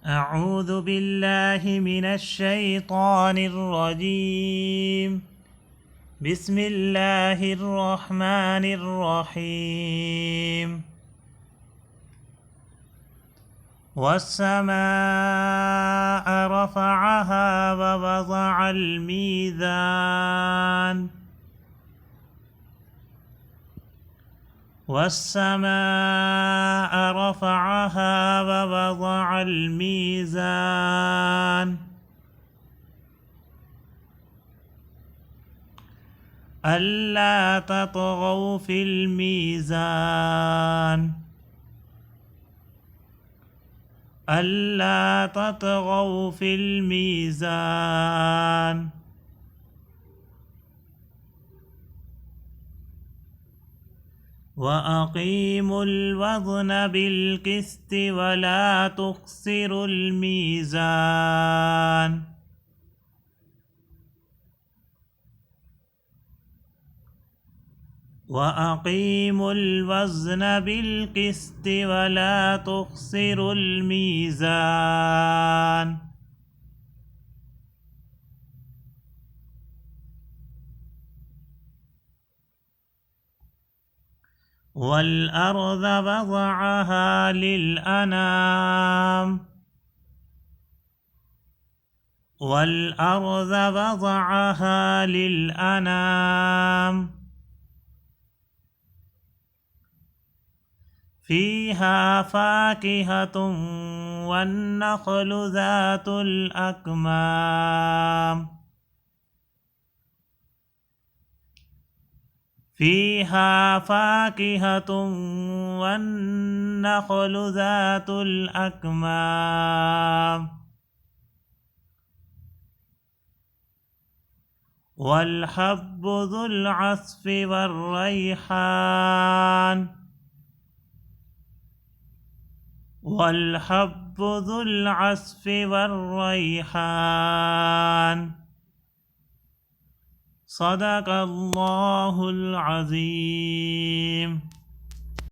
أعوذ بالله من الشيطان الرجيم. بسم الله الرحمن الرحيم. والسماء رفعها ووضع الميزان والسماء رفعها ووضع الميزان ألا تطغوا في الميزان ألا تطغوا في الميزان وأقيموا الوزن بالقسط ولا تخسروا الميزان وأقيموا الوزن بالقسط ولا تخسروا الميزان والأرض وضعها للأنام والأرض وضعها للأنام فيها فاكهة والنخل ذات الأكمام فيها فاكهة والنخل ذات الأكمام والحب ذو العصف والحب ذو العصف والريحان صدق الله العظيم.